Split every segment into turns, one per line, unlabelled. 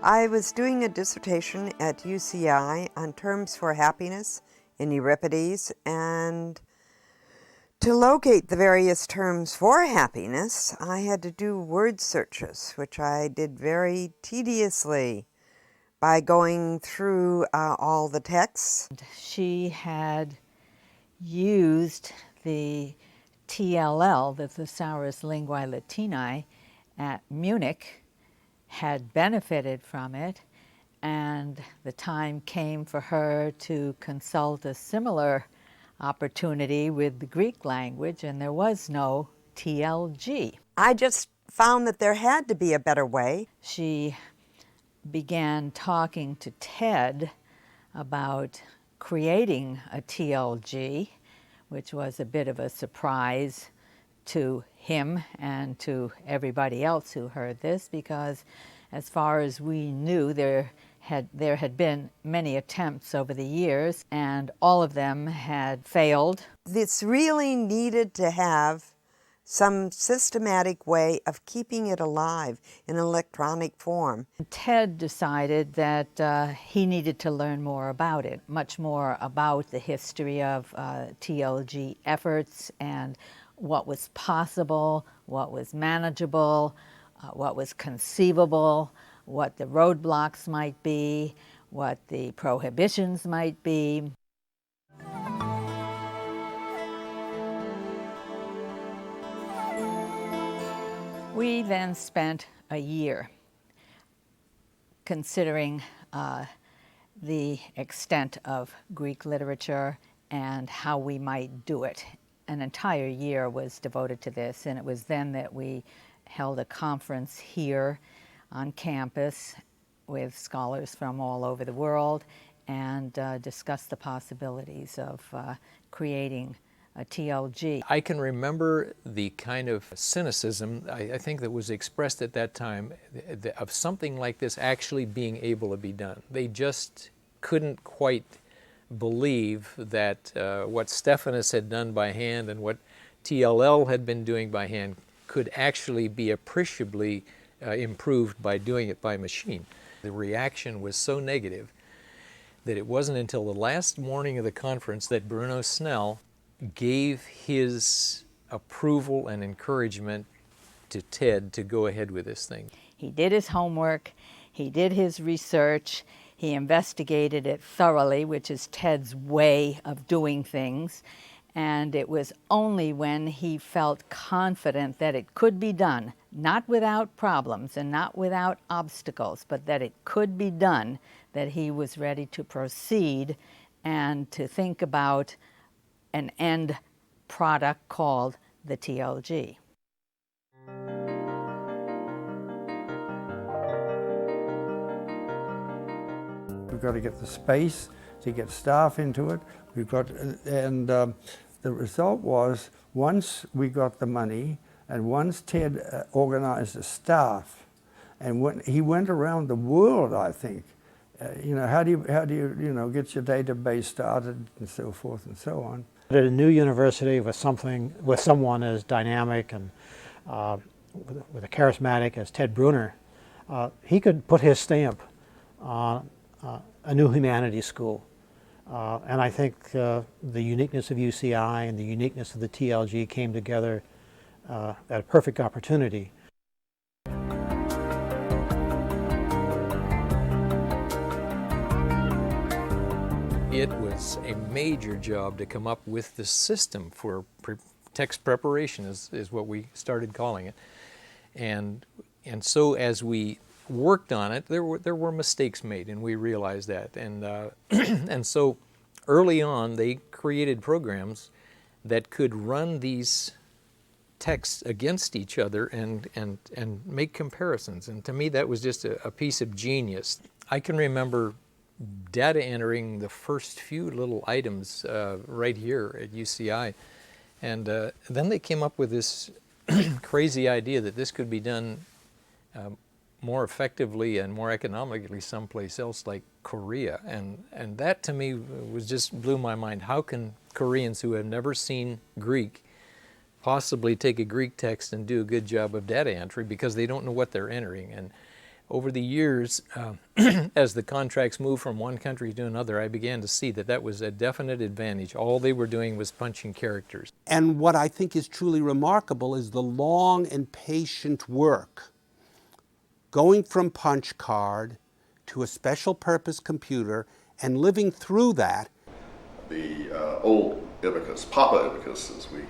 I was doing a dissertation at UCI on terms for happiness in Euripides, and to locate the various terms for happiness, I had to do word searches, which I did very tediously by going through all the texts.
She had used the TLL, the Thesaurus Linguae Latinae, at Munich, had benefited from it, and the time came for her to consult a similar opportunity with the Greek language, and there was no TLG.
I just found that there had to be a better way.
She began talking to Ted about creating a TLG, which was a bit of a surprise to him and to everybody else who heard this, because as far as we knew, there had been many attempts over the years, and all of them had failed.
This really needed to have some systematic way of keeping it alive in electronic form.
Ted decided that he needed to learn more about it, much more about the history of TLG efforts and what was possible, what was manageable, what was conceivable, what the roadblocks might be, what the prohibitions might be. We then spent a year considering the extent of Greek literature and how we might do it. An entire year was devoted to this, and it was then that we held a conference here on campus with scholars from all over the world and discussed the possibilities of creating a TLG.
I can remember the kind of cynicism, I think, that was expressed at that time of something like this actually being able to be done. They just couldn't quite believe that what Stephanus had done by hand and what TLL had been doing by hand could actually be appreciably improved by doing it by machine. The reaction was so negative that it wasn't until the last morning of the conference that Bruno Snell gave his approval and encouragement to Ted to go ahead with this thing.
He did his homework, he did his research, he investigated it thoroughly, which is Ted's way of doing things, and it was only when he felt confident that it could be done, not without problems and not without obstacles, but that it could be done, that he was ready to proceed and to think about an end product called the TLG.
We've got to get the space to get staff into it. The result was, once we got the money and once Ted organized the staff, and when he went around the world, I think, how do you get your database started and so forth and so on.
At a new university with someone as dynamic and with a charismatic as Ted Bruner, he could put his stamp on a new humanities school. And I think the uniqueness of UCI and the uniqueness of the TLG came together at a perfect opportunity.
It was a major job to come up with the system for text preparation, is what we started calling it. And so as we worked on it, there were mistakes made, and we realized that. And and so early on, they created programs that could run these texts against each other and make comparisons. And to me, that was just a piece of genius. I can remember data entering the first few little items right here at UCI. And then they came up with this crazy idea that this could be done more effectively and more economically someplace else, like Korea. And that to me was just blew my mind. How can Koreans who have never seen Greek possibly take a Greek text and do a good job of data entry, because they don't know what they're entering? And over the years, as the contracts moved from one country to another, I began to see that that was a definite advantage. All they were doing was punching characters.
And what I think is truly remarkable is the long and patient work going from punch card to a special purpose computer and living through that.
The old Ibicus, Papa Ibicus as we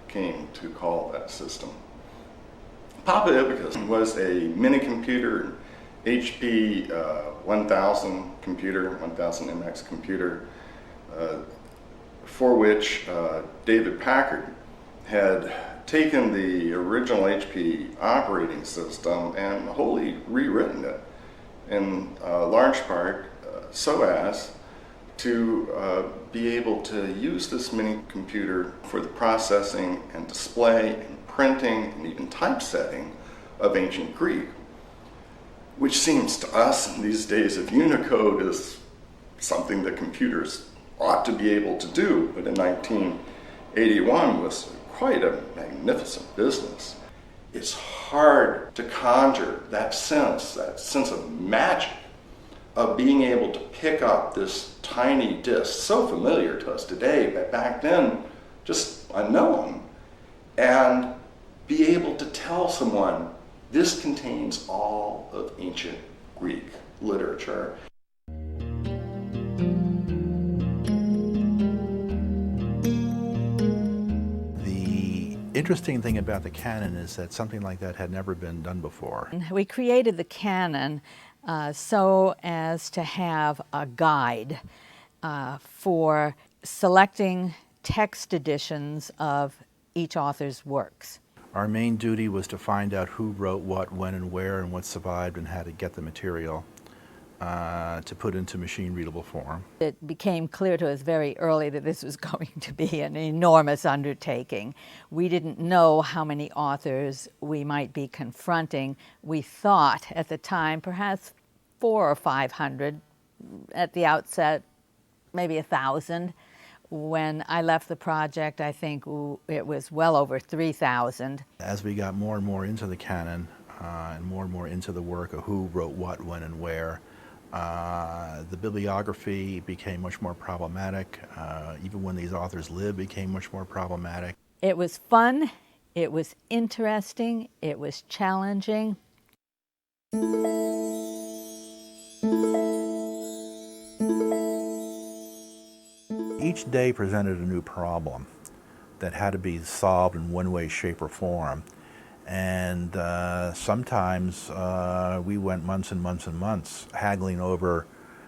came to call that system. Papa Ibicus was a mini computer, HP 1000 computer, 1000 MX computer, for which David Packard had taken the original HP operating system and wholly rewritten it in large part so as to be able to use this mini computer for the processing and display and printing and even typesetting of ancient Greek, which seems to us in these days of Unicode is something that computers ought to be able to do, but in 1981 was quite a magnificent business. It's hard to conjure that sense of magic of being able to pick up this tiny disk, so familiar to us today, but back then just unknown, and be able to tell someone, this contains all of ancient Greek literature.
The interesting thing about the canon is that something like that had never been done before.
We created the canon so as to have a guide for selecting text editions of each author's works.
Our main duty was to find out who wrote what, when and where, and what survived, and how to get the material to put into machine-readable form.
It became clear to us very early that this was going to be an enormous undertaking. We didn't know how many authors we might be confronting. We thought at the time perhaps 400 or 500 at the outset, maybe 1,000. When I left the project, I think it was well over 3,000.
As we got more and more into the canon and more into the work of who wrote what, when, and where, the bibliography became much more problematic. Even when these authors lived, became much more problematic.
It was fun, it was interesting, it was challenging.
Each day presented a new problem that had to be solved in one way, shape, or form. And sometimes we went months and months and months haggling over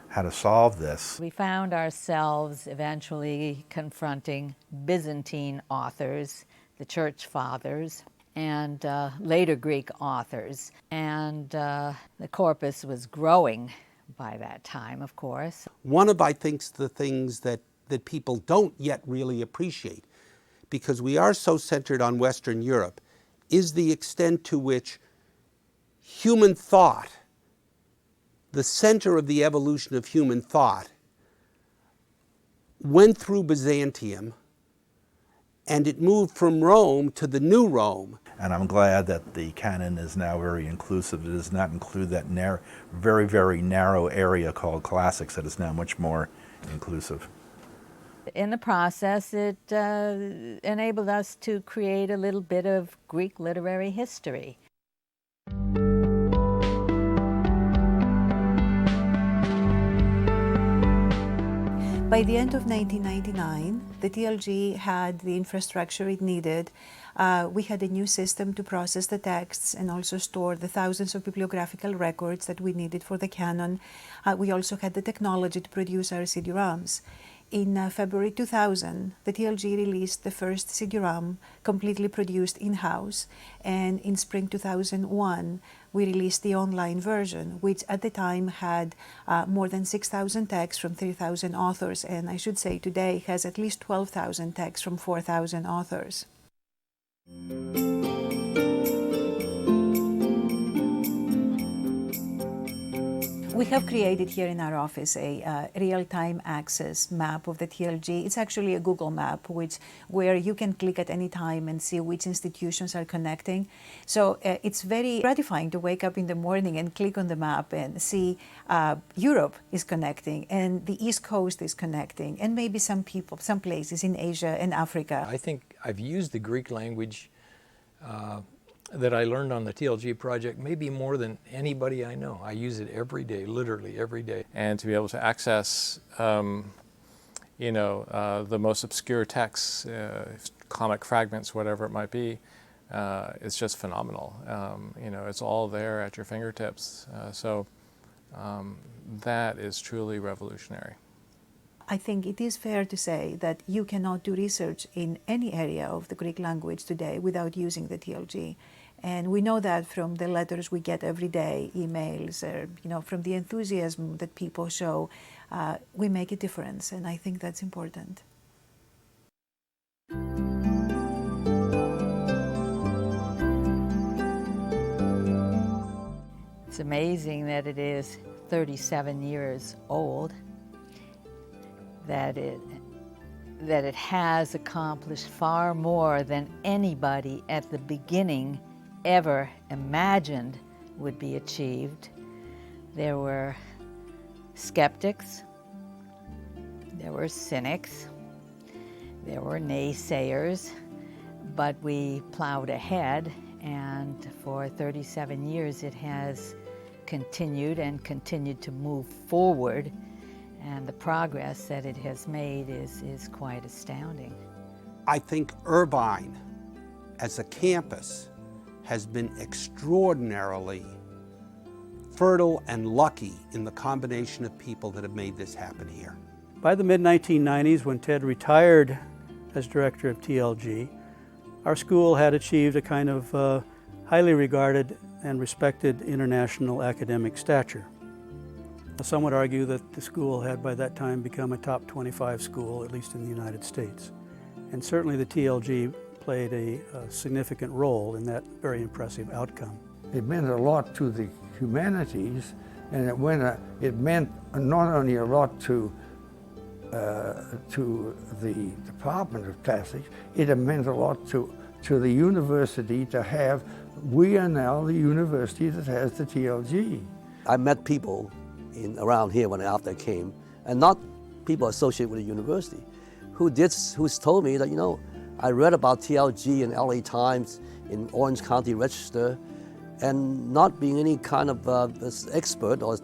how to solve this.
We found ourselves eventually confronting Byzantine authors, the Church Fathers, and later Greek authors. And the corpus was growing by that time, of course.
One of, I think, the things that people don't yet really appreciate, because we are so centered on Western Europe, is the extent to which human thought, the center of the evolution of human thought, went through Byzantium, and it moved from Rome to the new Rome.
And I'm glad that the canon is now very inclusive. It does not include that very, very narrow area called classics. It is now much more inclusive.
In the process, it enabled us to create a little bit of Greek literary history.
By the end of 1999, the TLG had the infrastructure it needed. We had a new system to process the texts and also store the thousands of bibliographical records that we needed for the canon. We also had the technology to produce our CD-ROMs. In February 2000, the TLG released the first CD-ROM completely produced in-house, and in spring 2001, we released the online version, which at the time had more than 6,000 texts from 3,000 authors, and I should say today has at least 12,000 texts from 4,000 authors. We have created here in our office a real-time access map of the TLG. It's actually a Google map where you can click at any time and see which institutions are connecting. So it's very gratifying to wake up in the morning and click on the map and see Europe is connecting and the East Coast is connecting and maybe some places in Asia and Africa.
I think I've used the Greek language that I learned on the TLG project maybe more than anybody I know. I use it every day, literally every day.
And to be able to access, the most obscure texts, comic fragments, whatever it might be, it's just phenomenal. It's all there at your fingertips. So that is truly revolutionary.
I think it is fair to say that you cannot do research in any area of the Greek language today without using the TLG. And we know that from the letters we get every day, emails, or, from the enthusiasm that people show, we make a difference, and I think that's important.
It's amazing that it is 37 years old, that it has accomplished far more than anybody at the beginning ever imagined would be achieved. There were skeptics, there were cynics, there were naysayers, but we plowed ahead, and for 37 years it has continued to move forward, and the progress that it has made is quite astounding.
I think Irvine, as a campus, has been extraordinarily fertile and lucky in the combination of people that have made this happen here.
By the mid-1990s, when Ted retired as director of TLG, our school had achieved a kind of highly regarded and respected international academic stature. Some would argue that the school had by that time become a top 25 school, at least in the United States. And certainly the TLG played a significant role in that very impressive outcome.
It meant a lot to the humanities, and it meant not only a lot to the Department of Classics, it meant a lot to the university to have. We are now the university that has the TLG.
I met people around here after I came, and not people associated with the university, who's told me that, I read about TLG in LA Times, in Orange County Register, and not being any kind of expert or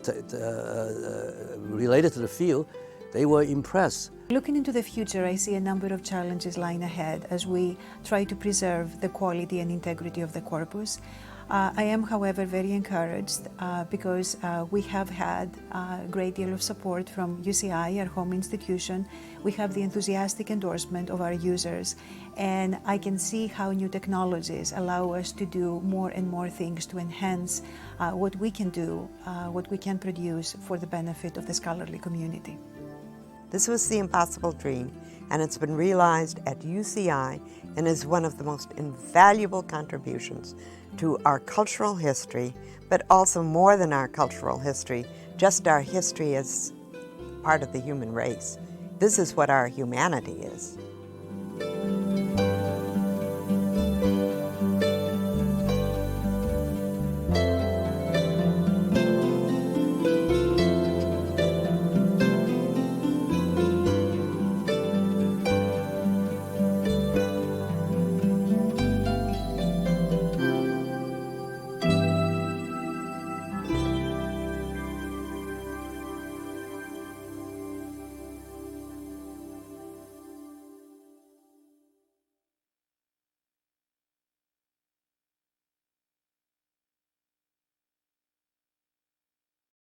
related to the field, they were impressed.
Looking into the future, I see a number of challenges lying ahead as we try to preserve the quality and integrity of the corpus. I am, however, very encouraged because we have had a great deal of support from UCI, our home institution. We have the enthusiastic endorsement of our users, and I can see how new technologies allow us to do more and more things to enhance what we can do, what we can produce for the benefit of the scholarly community.
This was the impossible dream, and it's been realized at UCI and is one of the most invaluable contributions to our cultural history, but also more than our cultural history, just our history as part of the human race. This is what our humanity is.